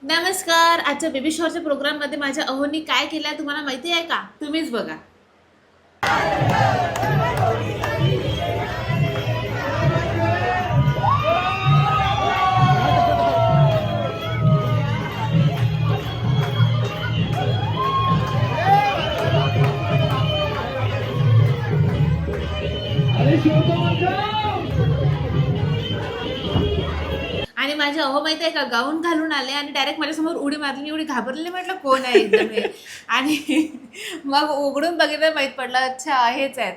नमस्कार. आजच्या बेबी शॉवरच्या प्रोग्राममध्ये माझ्या अहोनी काय केलं तुम्हाला माहिती आहे का? तुम्हीच बघा. आणि माझे अहो माहिती आहे का, गाऊन घालून आले आणि डायरेक्ट माझ्यासमोर उडी मारली. एवढी घाबरलेली, म्हटलं कोण आहे एकदम हे. आणि मग उघडून बघितलं, माहीत पडलं अच्छा हेच आहेत.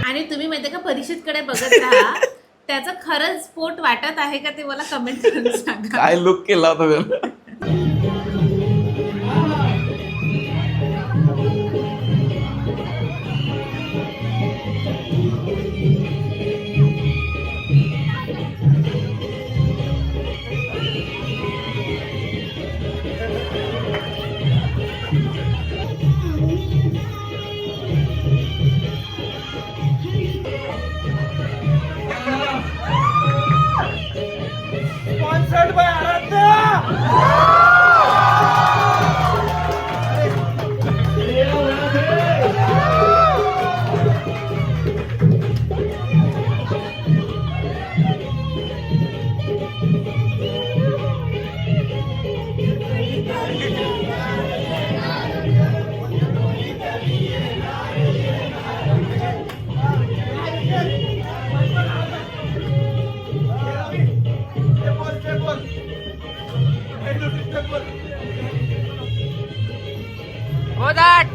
आणि तुम्ही माहिती का, परीक्षेकडे बघत राहा. त्याचं खरंच पोट वाटत आहे का ते मला कमेंट करून सांगा. काय लुक केला होता त्यानं. Sponsored by Aradhya. हो दाट.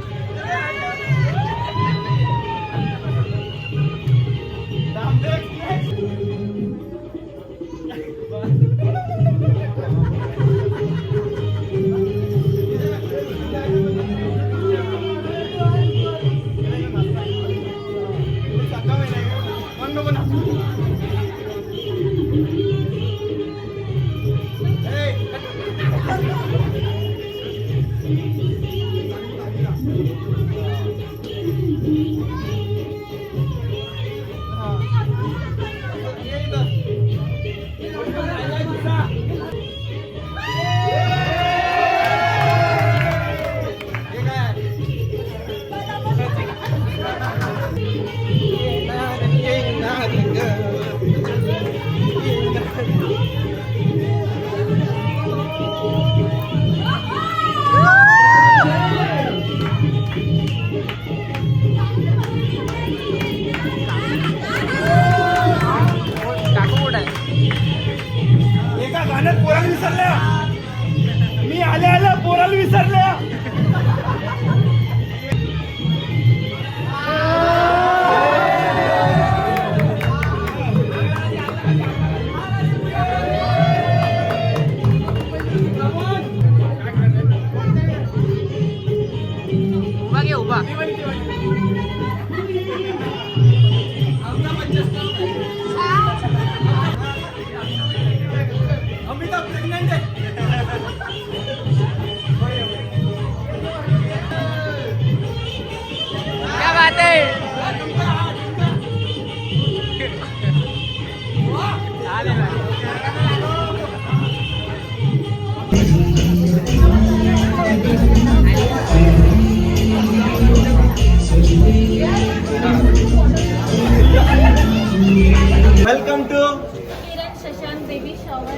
एका गाण्यात पोराला विसरल्या. मी आल्या आल्या पोराला विसरल्या. उभा. अमिताभ प्रेग्नेंट आहे. छान बेबी शॉवर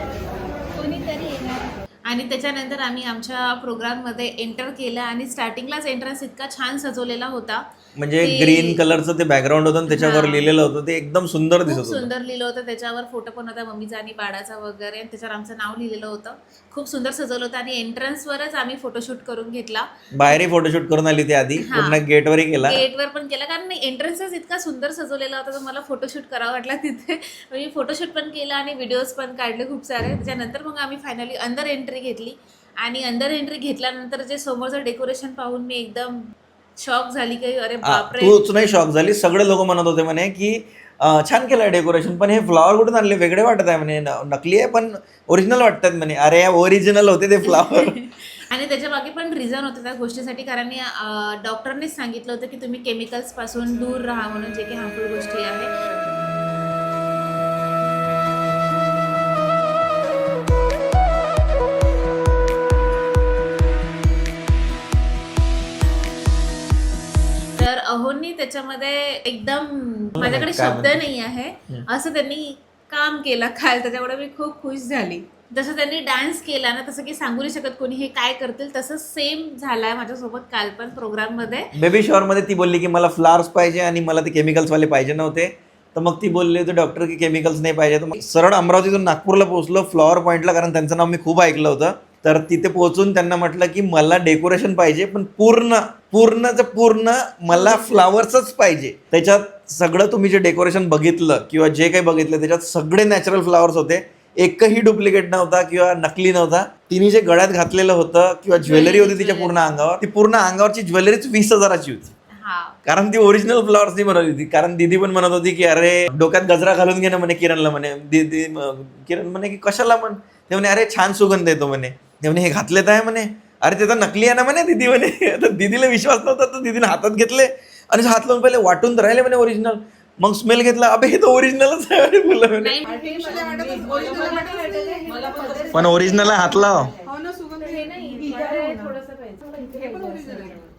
कोणीतरी येणार. आणि त्याच्यानंतर आम्ही आमच्या प्रोग्राममध्ये एंटर केलं आणि स्टार्टिंगलाच एंट्रन्स इतका छान सजवलेला होता. म्हणजे ते- ग्रीन कलरचं ते बॅकग्राऊंड होतं आणि त्याच्यावर हा. लिहिलेलं होतं, ते एकदम सुंदर दिसत खूप होतं. सुंदर लिहिलं होतं. त्याच्यावर फोटो पण होता मम्मीचा आणि बाळाचा वगैरे, आणि त्याच्यावर आमचं नाव लिहिलेलं होतं. खूप सुंदर सजवलं होतं आणि एंट्रन्सवरच आम्ही फोटोशूट करून घेतला. बाहेरही फोटोशूट करून आली ती आधी, हा. पुन्हा गेटवरही केला. गेटवर पण केला, कारण एंट्रन्सच इतका सुंदर सजवलेला होता तर मला फोटोशूट करावा वाटला तिथे. मी फोटोशूट पण केला आणि व्हिडिओज पण काढले खूप सारे. त्याच्यानंतर मग आम्ही फायनली अंदर एंट्री घेतली आणि अंदर एंट्री घेतल्यानंतर जे समोरचं डेकोरेशन पाहून मी एकदम शॉक झाली की अरे बापरे. तूच नाही शॉक झाली, सगळे लोक म्हणत होते म्हणे की छान केलं डेकोरेशन, पण हे फ्लॉवर कुठून आणले, वेगळे वाटत आहे म्हणे, नकली आहे पण ओरिजिनल वाटतात म्हणे. अरे ओरिजिनल होते ते फ्लॉवर. आणि त्याच्या मागे पण रिझन होतं त्या गोष्टीसाठी, कारण डॉक्टरनेच सांगितलं होतं की तुम्ही केमिकल्स पासून दूर राहा म्हणून, जे की हार्मफुल गोष्टी आहे. तर अहोंनी त्याच्यामध्ये एकदम माझ्याकडे काय शब्द म्हणते? नाही आहे असं त्यांनी काम केलं काल, त्याच्यामुळे मी खूप खुश झाली. जसं त्यांनी डान्स केला ना, तसं की सांगू नाही शकत कोणी हे काय करतील, तसं सेम झालाय माझ्यासोबत काल पण प्रोग्राम मध्ये. बेबी शॉवर मध्ये ती बोलली की मला फ्लावर्स पाहिजे आणि मला ते केमिकल्स वाले पाहिजे नव्हते, तर मग ती बोलली होती डॉक्टर की केमिकल्स नाही पाहिजे. तर मग सरळ अमरावतीतून नागपूरला पोहोचलो फ्लॉवर पॉईंटला, कारण त्यांचं नाव मी खूप ऐकलं होतं. तर तिथे पोहोचून त्यांना म्हटलं की मला डेकोरेशन पाहिजे, पण पूर्ण मला फ्लावर्सच पाहिजे. त्याच्यात सगळं तुम्ही जे डेकोरेशन बघितलं किंवा जे काही बघितलं त्याच्यात सगळे नॅचरल फ्लावर्स होते, एकही डुप्लिकेट नव्हता किंवा नकली नव्हता. तिने जे गळ्यात घातलेलं होतं किंवा ज्वेलरी होती तिच्या पूर्ण अंगावर, ती पूर्ण अंगावरची ज्वेलरीच 20,000ची होती, हा, कारण ती ओरिजिनल फ्लॉवर्सनी बनवली होती. कारण दीदी पण म्हणत होती की अरे डोक्यात गजरा घालून घे ना म्हणे किरणला, म्हणे दीदी किरण म्हणे की कशाला म्हण, ते म्हणे अरे छान सुगंध येतो म्हणे, ते म्हणे हे घातलेत आहे म्हणे, अरे ते तर नकली आहे ना म्हणे दीदी म्हणे. तर दीदीला विश्वास नव्हता, तर दीदीने हातात घेतले आणि हात लावून पहिले वाटून तर राहिले म्हणे ओरिजिनल, मग स्मेल घेतला, अबे हे तर ओरिजिनलच आहे अरे बोलला म्हणे. पण ओरिजिनल हात लाव,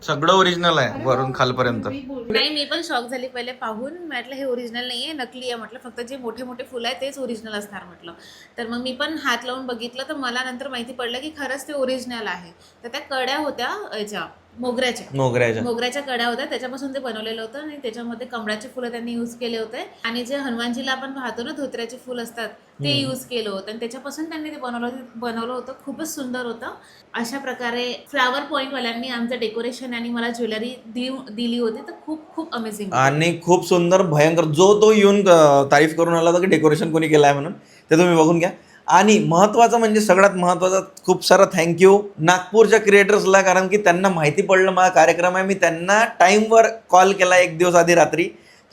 सगळं ओरिजिनल आहे वरून खालपर्यंत. नाही मी पण शॉक झाली पहिले पाहून, म्हटलं हे ओरिजिनल नाहीये नकली आहे म्हटलं, फक्त जे मोठे मोठे फुलं आहे तेच ओरिजिनल असणार म्हटलं. तर मग मी पण हात लावून बघितलं तर मला नंतर माहिती पडलं की खरंच ते ओरिजिनल आहे. तर त्या कड्या होत्या याच्या मोगऱ्याच्या कडा होत्या, त्याच्यापासून ते बनवलेलं होतं आणि त्याच्यामध्ये कमळाचे फुलं त्यांनी यूज केले होते आणि जे हनुमानजीला आपण पाहतो ना धोत्र्याचे फुल असतात ते यूज केलं होतं आणि त्याच्यापासून त्यांनी ते बनवलं होतं. खूपच सुंदर होतं. अशा प्रकारे फ्लावर पॉईंट वाल्यांनी आमचं डेकोरेशन आणि मला ज्वेलरी दिली होती, तर खूप खूप अमेझिंग आणि खूप सुंदर भयंकर, जो तो येऊन तारीफ करून आला होता की डेकोरेशन कोणी केलं आहे म्हणून, ते तुम्ही बघून घ्या. आणि महत्त्वाचं म्हणजे सगळ्यात महत्त्वाचं, खूप सारा थँक्यू नागपूरच्या क्रिएटर्सला, कारण की त्यांना माहिती पडलं माझा कार्यक्रम आहे. मी त्यांना टाईमवर कॉल केला एक दिवस आधी रात्री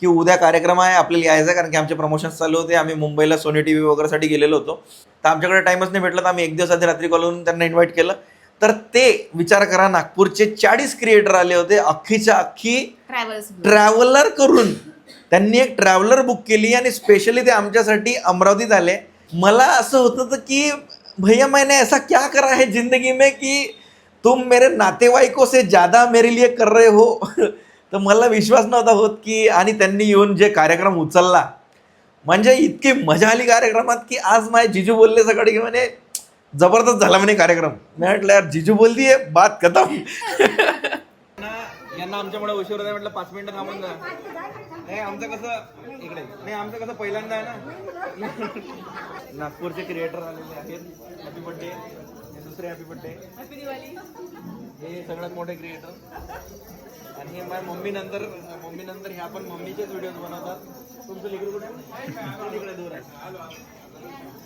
की उद्या कार्यक्रम आहे आपल्याला यायचं आहे, कारण की आमचे प्रमोशन्स चालू होते. आम्ही मुंबईला सोनी TV वगैरेसाठी गेलेलो होतो, तर आमच्याकडे टाईमच नाही भेटला, तर आम्ही एक दिवस आधी रात्री कॉल करून त्यांना इन्व्हाइट केलं. तर ते विचार करा, नागपूरचे 40 क्रिएटर आले होते, अख्खीच्या अख्खी ट्रॅव्हलर करून त्यांनी एक ट्रॅव्हलर बुक केली आणि स्पेशली ते आमच्यासाठी अमरावतीत आले. मला असं होतं की भैया मैंने ऐसा क्या करा है जिंदगी में कि तुम मेरे नातेवाईकों से ज़्यादा मेरे लिए कर रहे हो. तर मला विश्वास नव्हता होत की, आणि त्यांनी येऊन जे कार्यक्रम उचलला, म्हणजे इतकी मजा आली कार्यक्रमात की आज माझे जिजू बोलले सकाळी की म्हणे जबरदस्त झाला म्हणे कार्यक्रम. मी म्हटलं यार जिजू बोलती आहे बात खतम. यांना आमच्यामुळे उशीर होता, म्हटलं 5 मिनिटं थांबून जा. नाही आमचं कसं इकडे, नाही आमचं कसं पहिल्यांदा आहे ना. नागपूरचे क्रिएटर आलेले आहेत. हॅपी बर्थडे, दुसरे हॅपी बर्थडे, हॅपी दिवाळी. हे सगळ्यात मोठे क्रिएटर. आणि माझ्या मम्मी नंतर ह्या पण मम्मीचेच व्हिडिओज बनवतात. तुमचं लेकरू कुठे आहे? तिकडे दूर आहे.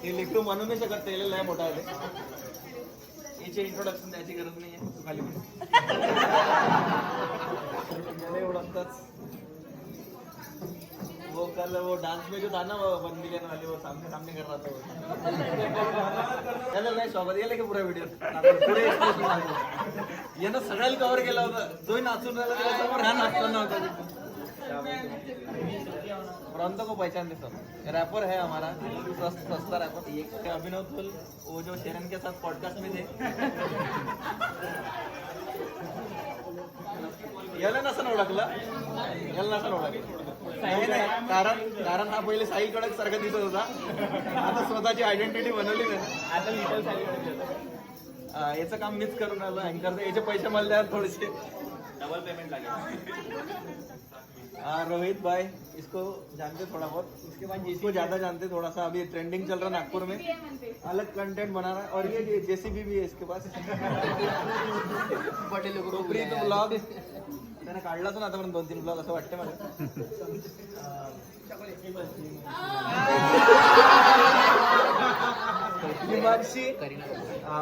हे लेकरू म्हणू नाही शकत, त्याला लय मोठा आहे. याचे इंट्रोडक्शन द्यायची गरज नाही आहे, खाली ओळखतात. वो कल वो डांस में जो था ना वो 1 मिलियन वाले, वो सामने कर रहा था वो. त्याला नाही शॉप गेला की पुरा व्हिडिओ पुढे एक्सप्रेशन यानं सगळ्याला कव्हर केला होता. जो नाचून राहिला त्याच्यासमोर हा नाचला नव्हता. प्रांत को पहचान देता हूँ, रैपर है हमारा, सस्ता रैपर. एक अभिनव तुल, वो जो शेरन के साथ पॉडकास्ट में थे, याला नसन ओळखलं. कारण हा पहिले साई कडक सारखा दिसत होता, आता स्वतःची आयडेंटिटी बनवली आता लिटल साई कडक. याचं काम मीच करून आलो अँकरचं, याचे पैसे मला द्या थोडेसे, डबल पेमेंट लागेल. रोहित भाई इसको जानते थोड़ा बहुत, इसके बाद इसको ज्यादा जानते थोड़ा सा, अभी ट्रेंडिंग चल रहा है नागपुर में, अलग कंटेंट बना रहा है. और ये जेसीबी भी है इसके पास. पटेल ब्लॉग त्याने काढलाच ना आतापर्यंत 2-3 ब्लॉग असं वाटतं मला.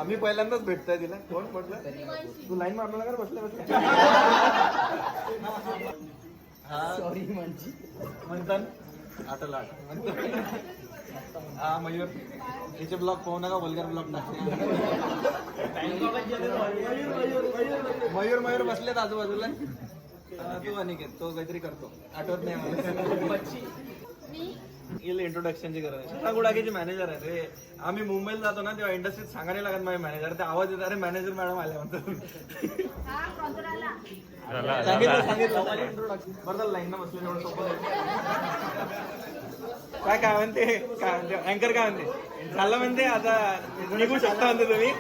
मी पहिल्यांदाच भेटतोय तिला. कोण म्हटलं तू लाईन मारला का बसल्या बसल्या. सॉरी म्हणतात आता लाट म्हणतात. हा मयूर याचे ब्लॉग पाहू नका, वल्गर ब्लॉग टाकते. मयूर बसलेत आजूबाजूला. तू अनिकेत तो काहीतरी करतो, आठवत नाही मला. इंट्रोडक्शनची गरज आहे. श्वेता गुडागेचे मॅनेजर आहे ते. आम्ही मुंबईला जातो ना तेव्हा इंडस्ट्रीत सांगायला लागत माझे मॅनेजर, ते आवाज येतात, अरे मॅनेजर मॅडम आल्या म्हणतात. सांगितलं इंट्रोडक्शन बरं झालं, लाईन बसले एवढं सोपं. काय म्हणते अँकर काय म्हणते, झालं म्हणते आता निघू शकता म्हणते तुम्ही.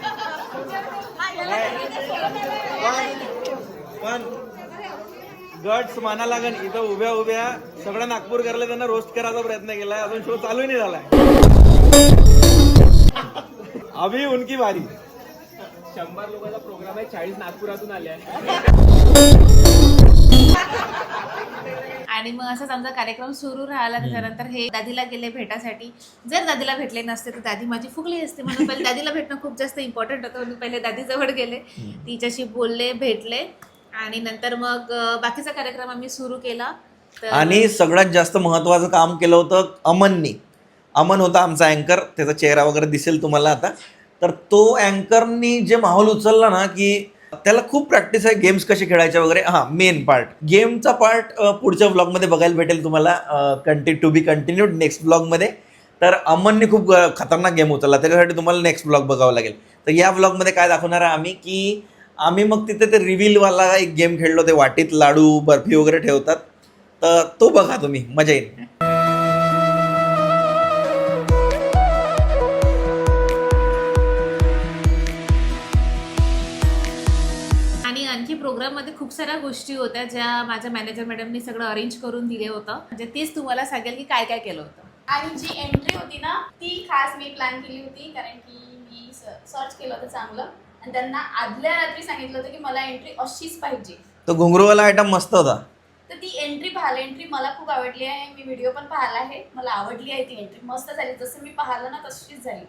पण गट्स माना लागन, इथं उभ्या सगळं नागपूरकरला त्यांना रोस्ट करायचा प्रयत्न केलाय, अजून शो चालूही नाही झालाय. अभी उनकी बारी. 100 लोकांचा प्रोग्राम आहे, 40 नागपुरातून आले आहे. आणि मग असाच आमचा कार्यक्रम सुरू राहिला. त्याच्यानंतर हे दादीला गेले भेटासाठी. जर दादीला भेटले नसते तर दादी माझी फुगली असते, म्हणून पहिले दादीला भेटणं खूप जास्त इम्पॉर्टंट होतं, म्हणून पहिले दादीजवळ गेले, तिच्याशी बोलले, भेटले आणि नंतर मग बाकीचा कार्यक्रम आम्ही सुरू केला. आणि सगळ्यात जास्त महत्त्वाचं काम केलं होतं अमननी. अमन होता आमचा अँकर, त्याचा चेहरा वगैरे दिसेल तुम्हाला आता. तर तो अँकरनी जे माहोल उचलला ना, की त्याला खूप प्रॅक्टिस आहे गेम्स कसे खेळायचे वगैरे. हां, मेन पार्ट गेमचा पार्ट पुढच्या व्लॉगमध्ये बघायला भेटेल तुम्हाला, टू बी कंटिन्यूड नेक्स्ट व्लॉगमध्ये. तर अमनने खूप खतरनाक गेम उचलला, त्याच्यासाठी तुम्हाला नेक्स्ट व्लॉग बघावं लागेल. तर या व्लॉगमध्ये काय दाखवणार आहे आम्ही, की आम्ही मग तिथे ते रिव्हीलवाला एक गेम खेळलो, ते वाटीत लाडू बर्फी वगैरे ठेवतात, तर तो बघा तुम्ही, मजा येईल. आणखी प्रोग्राममध्ये खूप साऱ्या गोष्टी होत्या ज्या माझ्या मॅनेजर मॅडमनी सगळं अरेंज करून दिले होतं. म्हणजे तेच तुम्हाला सांगेल की काय काय केलं होतं. आणि जी एंट्री होती ना ती खास मी प्लॅन केली होती, कारण की मी सर्च केलं होतं चांगलं आणि त्यांना आदल्या रात्री सांगितलं होतं की मला एंट्री अशीच पाहिजे. तो घुंगरूवाला आयटम मस्त होता. तर ती एंट्री पाहिली, एंट्री मला खूप आवडली आहे. मी व्हिडिओ पण पाहिला आहे, मला आवडली आहे ती एंट्री, मस्त झाली, जसं मी पाहिलं ना तशीच झाली.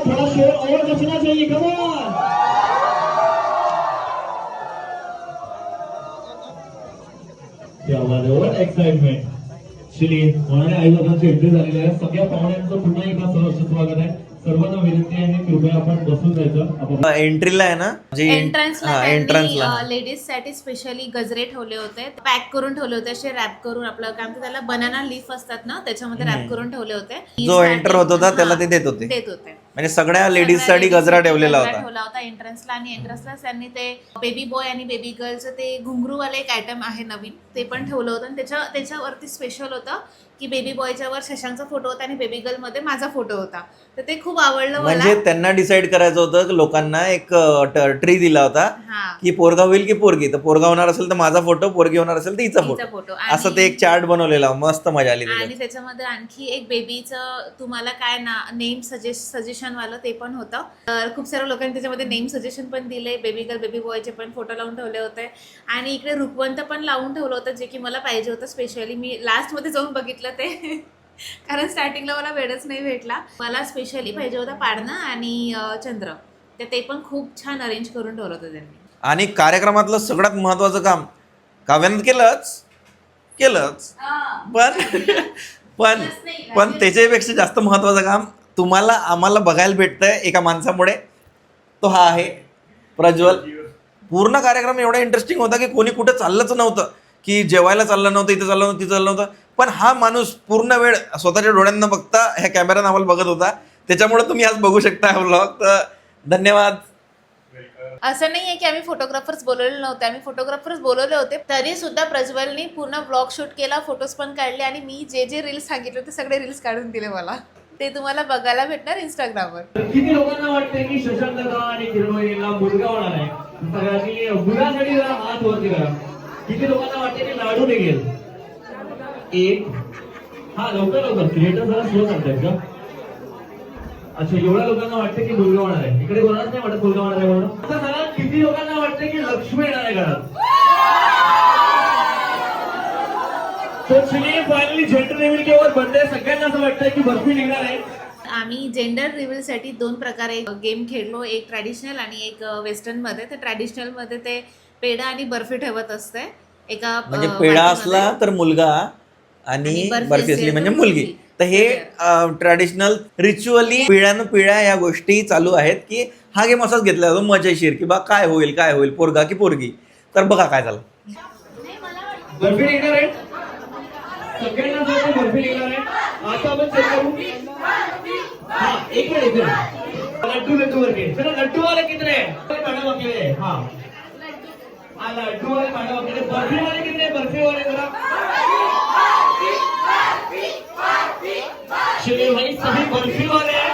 थोड़ा शोर और बचना चाहिए. Come on. क्या बात है, व्हाट एक्साइटमेंट. श्री होणारे आई वडिलांची एंट्री झालेली आहे. सगळ्या पाहुण्यांचं पुन्हा एकदा सहर्ष स्वागत आहे. सर्वांना विनंती आहे कृपया आपण बसून जायचं. एंट्रीला आहे ना, जे एंट्रन्सला लेडीज साठी स्पेशली गजरे ठेवले होते, पॅक करून ठेवले होते, असे रॅप करून, आपलं काय म्हणतात त्याला, बनाना लीफ असतात ना, त्याच्यामध्ये रॅप करून ठेवले होते. जो एंटर होत होता त्याला ते देत होते. म्हणजे सगळ्या लेडीज साठी गजरा ठेवलेला होता एंट्रन्सला. आणि एंट्रन्सला त्यांनी ते बेबी बॉय आणि बेबी गर्लचं ते घुंगरूवाले एक आयटम आहे नवीन, ते पण ठेवलं होतं. आणि त्याच्यावरती स्पेशल होतं की बेबी बॉयच्या वर शशांकचा फोटो होता आणि बेबी गर्ल मध्ये माझा फोटो होता. तर ते खूप आवडलं. म्हणजे त्यांना डिसाईड करायचं होतं, लोकांना एक ट्री दिला होता की पोरगा होईल की पोरगी. तर पोरगा होणार असेल तर माझा फोटो, पोरगी होणार असेल तर हिचा फोटो, असं ते एक चार्ट बनवलेला, मस्त मजा आली. आणि त्याच्यामध्ये आणखी एक बेबीचं तुम्हाला काय ना नेम सजेशन वालं ते पण होतं. तर खूप साऱ्या लोकांनी त्याच्यामध्ये नेम सजेशन पण दिले, बेबी गर्ल बेबी बॉयचे पण फोटो लावून ठेवले होते. आणि इकडे रुखवंत पण लावून ठेवलं होतं, जे की मला पाहिजे होतं स्पेशली. मी लास्ट मध्ये जाऊन बघितलं ते, कारण स्टार्टिंगला मला वेळच नाही भेटला. मला स्पेशली पाहिजे होता पाडणं आणि चंद्र, तर ते पण खूप छान अरेंज करून ठेवलं होतं त्यांनी. आणि कार्यक्रमातलं सगळ्यात महत्वाचं काम काव्यानं केलंच, पण त्याच्यापेक्षा जास्त महत्वाचं काम तुम्हाला आम्हाला बघायला भेटतंय एका माणसामुळे. तो हा आहे प्रज्वल. पूर्ण कार्यक्रम एवढा इंटरेस्टिंग होता की कोणी कुठं चाललंच नव्हतं, की जेवायला चाललं नव्हतं, इथं चाललं नव्हतं, तिथं चाललं नव्हतं. पण हा माणूस पूर्ण वेळ स्वतःच्या डोळ्यांना बघता ह्या कॅमेरा आम्हाला बघत होता. त्याच्यामुळे तुम्ही आज बघू शकता हा व्लॉग. तर धन्यवाद. असं नाही आहे की आम्ही फोटोग्राफर्स बोलवले नव्हते, आम्ही फोटोग्राफर्स बोलवले होते. तरी सुद्धा प्रज्वलनी पूर्ण ब्लॉग शूट केला, फोटोज पण काढले आणि मी जे जे रील्स सांगितले ते सगळे रील्स काढून दिले मला. ते तुम्हाला बघायला भेटणार इंस्टाग्रामवर. किती लोकांना वाटतंय की शशांक दादा आणि किरणला मुलगा होणार आहे? सगळ्यांनी मुलासाठी जरा हात वरती करा. किती लोकांना वाटतं की लाडू निघेल? एक. हा लवकर क्रिएटर जरा स्लो सांगतायत का? अच्छा, एवढ्या लोकांना वाटतं की मुलगा होणार आहे. इकडे कोणाच नाही वाटत मुलगा होणार आहे म्हणून. आता सांगा किती लोकांना वाटतं की लक्ष्मी येणार आहे घरात? तो चलिए फायनली जेंडर रिव्हील केवळ बर्थडे सगळ्यांना असं वाटतंय की बर्फी निघणार आहे. आम्ही जेंडर रिव्हीलसाठी 2 प्रकारे गेम खेळलो, एक ट्रॅडिशनल आणि एक वेस्टर्नमध्ये. ते ट्रॅडिशनलमध्ये ते पेढा आणि बर्फी ठेवत असते एका म्हणजे पेढा असला तर मुलगा आणि बर्फी असली म्हणजे मुलगी. तर हे ट्रॅडिशनल रिच्युअली पिढ्या या गोष्टी चालू आहेत की हा गेम असाच घेतला जातो मजेशीर की बा काय होईल पोरगा की पोरगी. तर बघा काय झालं. बर्फी निघणार आहे सगळ्यांना जर बर्फी निघणार आहे. आता आपण चेक करू. हा एक मिनिट लड्डू वरती चला. लड्डू वाले कितने मॅडम आपले? हा लड्डू वाले मॅडम आपले. बर्फी वाले कितने? बर्फी वाले जरा चलिए भाई सभी बर्फी वाले हैं.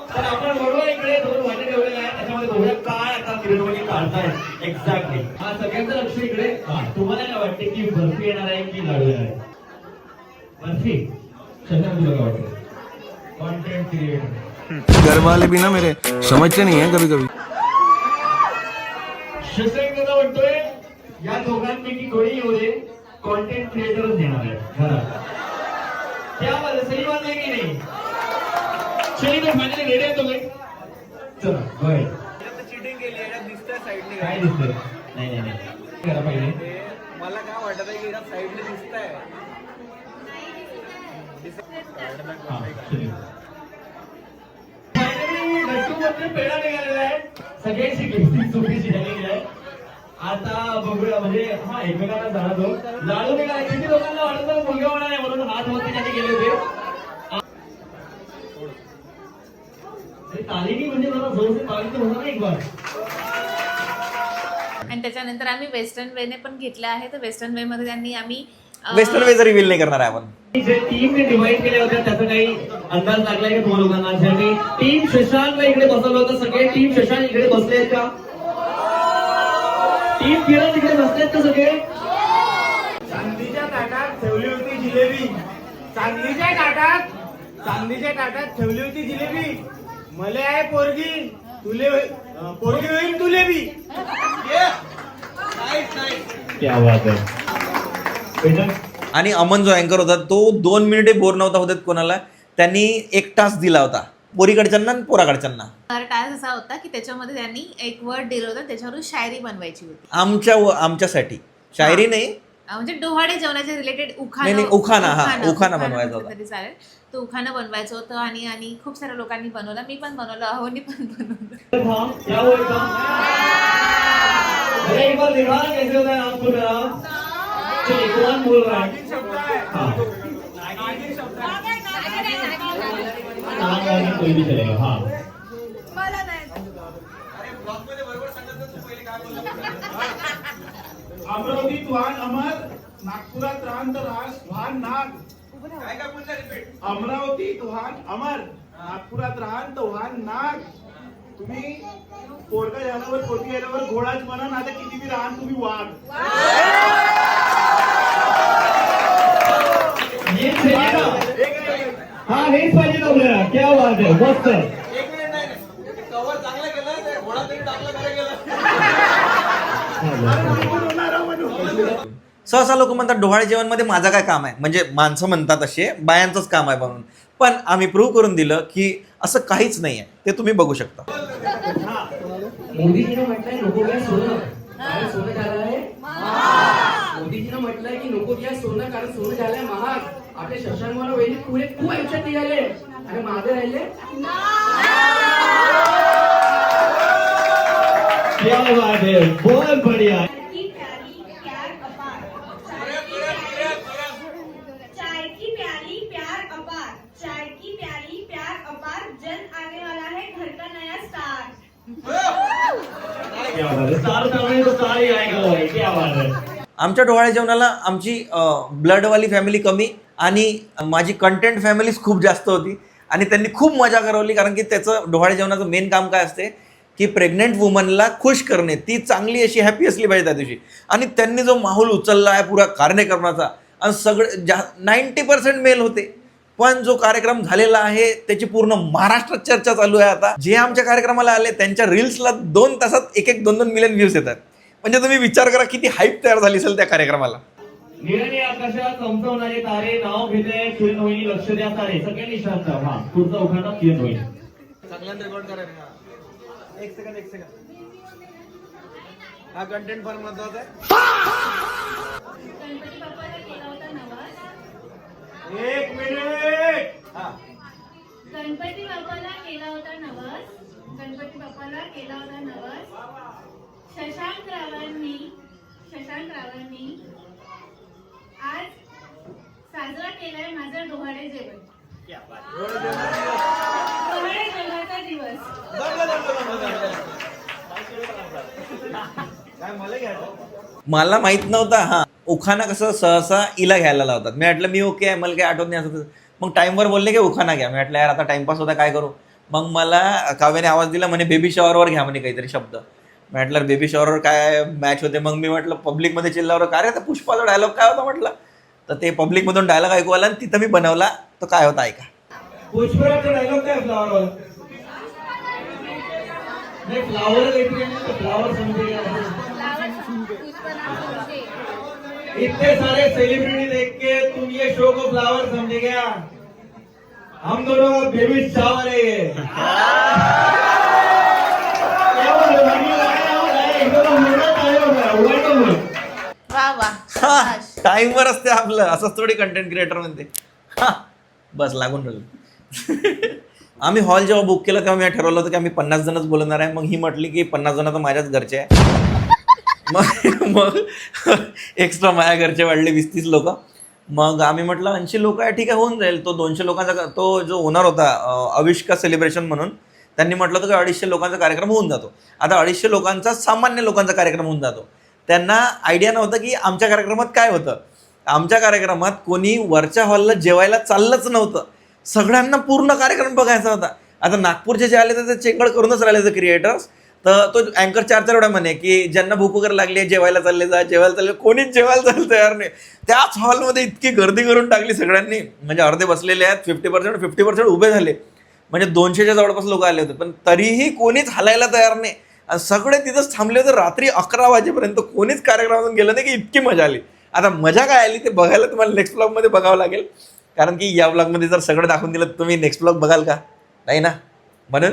तर आपण बरोबर इकडे 2 वाटे ठेवलेले आहेत. त्याच्यामध्ये बघूया काय आता किरणवाणी काढतायत एक्झॅक्टली. हा सगळ्यांचं लक्ष इकडे. हा तुम्हाला काय वाटते की बर्फी येणार आहे की लाडू येणार आहे? बर्फी. शशांक तुला काय वाटतं? कॉन्टेंट क्रिएटर घर वाले भी ना मेरे समझते नहीं है कभी कभी. शशांक दादा म्हणतोय या दोघांपैकी कोणी येऊ दे कॉन्टेंट क्रिएटरच येणार आहे घरात. क्या बात है, सही बात है की नहीं? चलिए तो फायनली रेडी आहे तुम्ही. चला बाय. चिटिंग केली आहे दिसतंय साईडने. काय दिसतंय? नाही करा पाहिजे. मला काय वाटत आहे की साईडने दिसतंय. हा चलिए. फायनली लड्डूमध्ये पेढा निघालेला आहे. सगळ्यांची गिफ्टिंग चुकीची झालेली आहे. आता बघूया म्हणजे हा एकमेकांना जाणतो. लाडू निघाला. किती लोकांना वाटतं मुलगा होणार आहे म्हणून हात वरती त्यांनी गेले होते. तालीमी म्हणजे जरा जोरचे ताली तर होणार एक बार. आणि त्याच्यानंतर आम्ही वेस्टर्न वेने पण घेतल्या आहे. तर वेस्टर्न वे मध्ये त्यांनी आम्ही वेस्टर्न वेचा रिव्हील नाही करणार आहे आपण. जे टीमने डिवाइड केले होते त्याचा काही अंदाज लागलाय का तुम्हा लोकांना? ज्यांनी टीम शशांकला इकडे बसवलं होतं सगळे टीम शशांक इकडे बसले आहेत का? टीम किरण इकडे बसलेत का सगळे? चांदीच्या ताटात ठेवली होती जिलेबी. चांदीच्या ताटात ठेवली होती जिलेबी. मले आहे पोरगी पोरगी होईल तुले बी. क्या बात आहे. आणि अमन जो अँकर होता तो 2 मिनिटे बोर नव्हता होत कोणाला. त्यांनी 1 तास दिला होता पोरीकडच्यांना आणि पोराकडच्यांना. टास्क असा होता की त्याच्यामध्ये त्यांनी एक वर्ड दिलं होतं, त्याच्यावरून शायरी बनवायची होती. आमच्यासाठी शायरी नाही म्हणजे डोहाळे जेवणाच्या रिलेटेड नाही, उखाणा बनवायचा होता. तरी चालेल. तो उखाणं बनवायचं होतं आणि खूप साऱ्या लोकांनी बनवलं. मी पण बनवलं, अहोनी पण बनवलं. क्या हुआ था? अरे एक बार दिखा कैसे होता है आपको मेरा. चलिए कौन बोल रहा है? हाँ कोई भी चलेगा. हाँ अमरावतीत वाहन अमर, नागपुरात रान तर वाहन नाग. अमरावतीत वाहन अमर, नागपुरात रान तर वाहन नाग. तुम्ही पोरगा झाल्यावर पोरगी झाल्यावर घोडाच म्हणा, आता किती बी राहण तुम्ही वाघ. हाँ हेच पाहिजे ना आपल्याला. क्या बात आहे. मस्त. एक मिनिट नाही कव्हर चांगलं केलं. घोडा तरी टाकलं बरं गेलं. सहसा लोक म्हणतात डोहाळे जेवणमध्ये माझं काय काम आहे. म्हणजे माणसं म्हणतात असे बायांचंच काम आहे म्हणून. पण आम्ही प्रूव्ह करून दिलं की असं काहीच नाही आहे. ते तुम्ही बघू शकता. मोदीजीने म्हटलंय नको घ्या सोनं कारण सोनं झालं आहे. मोदीजीने म्हटलंय की नको घ्या सोनं कारण सोनं झालंय महाग. आपले शशांक मला वेळी पुढे खूप आयुष्यात निघाले आणि मागे राहिले. क्या बात है, बहुत बढ़िया. की प्याली प्यार अपार चाय की प्याली प्यार अपार चाय की प्याली प्यार अपार जन आने वाला है घर का नया स्टार क्या बात है, स्टार सामने तो स्टार ही आएगा भाई, क्या बात है. आमच्या डोहाळे जेवणाला आमची ब्लडवाली फॅमिली कमी आणि माझी कंटेंट फॅमिलीज खूप जास्त होती आणि त्यांनी खूप मजा करवली. कारण की त्याचं डोहाळे जेवणाचं मेन काम काय असते की प्रेग्नेंट वुमनला खुश करणे, ती चांगली अशी हॅपी असली पाहिजे त्या दिवशी. आणि त्यांनी जो माहोल उचलला आहे पुरा कार्यक्रमाचा, आणि सगळे 90% मेल होते, पण जो कार्यक्रम झालेला आहे त्याची पूर्ण महाराष्ट्रात चर्चा चालू आहे आता. जे आमच्या कार्यक्रमाला आले त्यांच्या रील्सला 2 तासात 1-2 मिलियन व्ह्यूज येतात. म्हणजे तुम्ही विचार करा किती हाईप तयार झाली असेल त्या कार्यक्रमाला. निळणी आकाशात चमचवणारे तारे, नाव घेते किरण होईल, लक्ष द्या तारे, सगळ्यांनी शांत. हा पुढचा उखाणा किरण होईल. सगळ्यांना रेकॉर्ड करायला. एक सेकंड. हा कंटेंट फार महत्वाचा आहे. गणपती बाप्पाला केला होता नवस 1 मिनिट. हा. गणपती बाप्पाला केला होता नवस गणपती बाप्पाला केला होता नवस शशांक रावांनी आज साजरा केलाय माझं डोहाळे जेवण डोहाळे जेवणाचा दिवस काय मला घ्यायचं. मला माहित नव्हता हा उखाणा कसं सहसा इला घ्यायला लावतात. मी म्हटलं मी ओके आहे, मला काही आठवत नाही असं. मग टाईमवर बोलले की उखाणा घ्या. मी म्हटलं यार आता टाइमपास होता काय करू. मग मला काव्याने आवाज दिला म्हणे बेबी शॉवरवर घ्या म्हणे काहीतरी शब्द. म्हटलं बेबी शॉवरवर काय मॅच होते. मग मी म्हटलं पब्लिकमध्ये चिल्लावर काय रे त्या पुष्पाचा डायलॉग काय होता म्हटलं. तर ते पब्लिकमधून डायलॉग ऐकू आला आणि तिथं मी बनवला. तो काय होता ऐका. पुष्पराजचा डायलॉग काय फ्लावर नाही, फ्लावर समजेगा. इतने सारे सेलिब्रिटी देख के तुम ये शो को फ्लावर समझे क्या? हम दोनों का बेबी शावर है ये. वा टाईमवर असते आपलं, असंच थोडी कंटेंट क्रिएटर म्हणते. बस लागून राहिलं. आम्ही हॉल जेव्हा बुक केलं तेव्हा मी ठरवलं होतं की आम्ही 50 जणच बोलणार आहे. मग ही म्हटली की 50 जण तर माझ्याच घरचे आहे. मग एक्स्ट्रा माझ्या घरचे वाढले 20-30 लोक. मग आम्ही म्हटलं 80 लोक आहे, ठीक आहे होऊन जाईल. तो 200 लोकांचा तो जो ओनर होता अविष्का सेलिब्रेशन म्हणून, त्यांनी म्हटलं होतं की 250 लोकांचा कार्यक्रम होऊन जातो. आता 250 लोकांचा सामान्य लोकांचा कार्यक्रम होऊन जातो. त्यांना आयडिया नव्हतं की आमच्या कार्यक्रमात काय होतं. आमच्या कार्यक्रमात कोणी वरच्या हॉलला जेवायला चाललंच नव्हतं. सगळ्यांना पूर्ण कार्यक्रम बघायचा होता. आता नागपूरचे जे आले तर ते चेकआउट करूनच राहिले ते क्रिएटर्स. तर तो अँकर 4 वेळा म्हणे की ज्यांना भूक वगैरे लागली आहे जेवायला चालले. कोणीच जेवायला चाललं तयार नाही. त्याच हॉलमध्ये इतकी गर्दी करून टाकली सगळ्यांनी. म्हणजे अर्धे बसलेले आहेत, 50% उभे झाले. म्हणजे 200च्या जवळपास लोक आले होते, पण तरीही कोणीच हलायला तयार नाही. आणि सगळे तिथंच थांबले होते रात्री 11 वाजेपर्यंत. कोणीच कार्यक्रमातून गेलं नाही की इतकी मजा आली. आता मजा काय आली ते बघायला तुम्हाला नेक्स्ट ब्लॉगमध्ये बघावं लागेल. कारण की या ब्लॉगमध्ये जर सगळं दाखवून दिलं तुम्ही नेक्स्ट ब्लॉग बघाल का नाही ना. म्हणून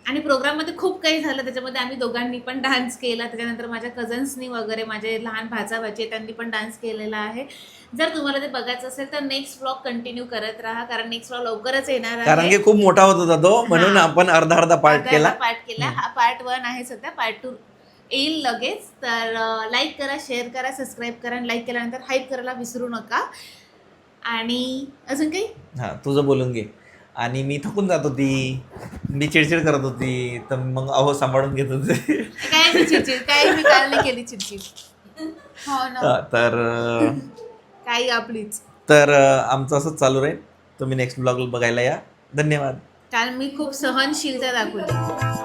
आणि प्रोग्राममध्ये खूप काही झालं. त्याच्यामध्ये आम्ही दोघांनी पण डान्स केला. त्याच्यानंतर माझ्या कझन्सनी वगैरे माझे लहान भाचा-भाची त्यांनी पण डान्स केलेला आहे. जर तुम्हाला ते बघायचं असेल तर नेक्स्ट ब्लॉग कंटिन्यू करत राहा, कारण नेक्स्ट ब्लॉग लवकरच येणार आहे. कारण की खूप मोठा होत होता तो, म्हणून आपण अर्धा पार्ट केला. हा पार्ट 1 आहे सध्या. पार्ट 2 येईल लगेच. तर लाईक करा, शेअर करा, सबस्क्राईब करा. आणि लाईक केल्यानंतर हाईप करायला विसरू नका. आणि अजून काही हां तुझं बोलून घे. आणि मी थकून जात होती, मी चिडचिड करत होती, तर मग अहो सांभाळून घेत होते. काय मी चिडचिड काय मी काल नाही केली चिडचिड. हो ना. तर काही आपलीच. तर आमचं असंच चालू राहील. तुम्ही नेक्स्ट ब्लॉग बघायला या. धन्यवाद. काल मी खूप सहनशीलता दाखवली.